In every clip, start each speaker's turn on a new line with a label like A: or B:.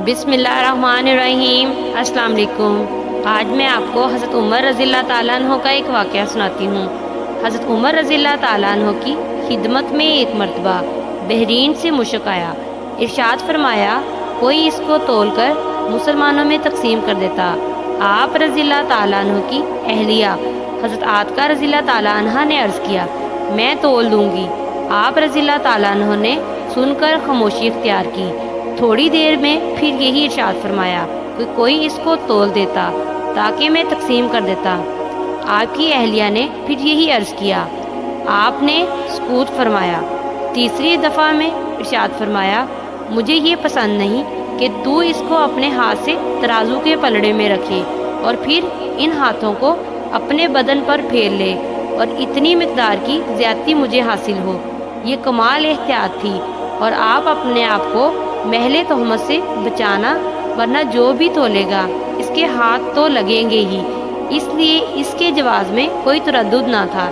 A: بسم اللہ الرحمن الرحیم۔ السلام علیکم۔ آج میں آپ کو حضرت عمر رضی اللہ تعالیٰ عنہ کا ایک واقعہ سناتی ہوں۔ حضرت عمر رضی اللہ تعالیٰ عنہ کی خدمت میں ایک مرتبہ بحرین سے مشک آیا۔ ارشاد فرمایا کوئی اس کو تول کر مسلمانوں میں تقسیم کر دیتا۔ آپ رضی اللہ تعالیٰ عنہ کی اہلیہ حضرت عاتکہ رضی اللہ تعالیٰ عنہ نے عرض کیا میں تول دوں گی۔ آپ رضی اللہ تعالیٰ عنہ نے سن کر خاموشی اختیار کی۔ تھوڑی دیر میں پھر یہی ارشاد فرمایا کہ کوئی اس کو تول دیتا تاکہ میں تقسیم کر دیتا۔ آپ کی اہلیہ نے پھر یہی عرض کیا۔ آپ نے سکوت فرمایا۔ تیسری دفعہ میں ارشاد فرمایا مجھے یہ پسند نہیں کہ تو اس کو اپنے ہاتھ سے ترازو کے پلڑے میں رکھے اور پھر ان ہاتھوں کو اپنے بدن پر پھیر لے اور اتنی مقدار کی زیادتی مجھے حاصل ہو۔ یہ کمال احتیاط تھی اور آپ اپنے آپ کو محل تہمت سے بچانا، ورنہ جو بھی تولے گا اس کے ہاتھ تو لگیں گے ہی۔ اس لیے اس کے جواز میں کوئی تردد نہ تھا،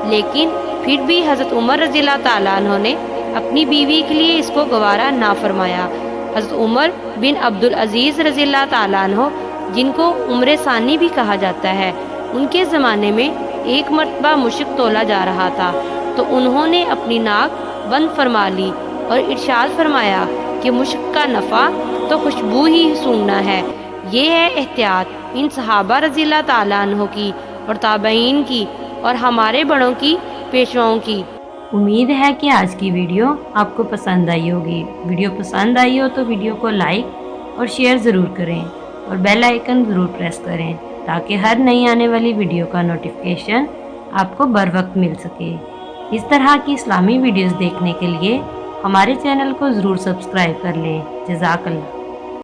A: لیکن پھر بھی حضرت عمر رضی اللہ تعالیٰ عنہ نے اپنی بیوی کے لیے اس کو گوارا نہ فرمایا۔ حضرت عمر بن عبدالعزیز رضی اللہ تعالیٰ عنہ، جن کو عمر ثانی بھی کہا جاتا ہے، ان کے زمانے میں ایک مرتبہ مشک تولا جا رہا تھا تو انہوں نے اپنی ناک بند فرما لی اور ارشاد فرمایا کہ مشک کا نفع تو خوشبو ہی سونگھنا ہے۔ یہ ہے احتیاط ان صحابہ رضی اللہ تعالیٰ عنہ کی اور تابعین کی اور ہمارے بڑوں کی، پیشواؤں کی۔ امید ہے کہ آج کی ویڈیو آپ کو پسند آئی ہوگی۔ ویڈیو پسند آئی ہو تو ویڈیو کو لائک اور شیئر ضرور کریں اور بیل آئیکن ضرور پریس کریں تاکہ ہر نئی آنے والی ویڈیو کا نوٹیفیکیشن آپ کو بر وقت مل سکے۔ اس طرح کی اسلامی ویڈیوز دیکھنے کے لیے ہمارے چینل کو ضرور سبسکرائب کر لیں۔ جزاک اللہ۔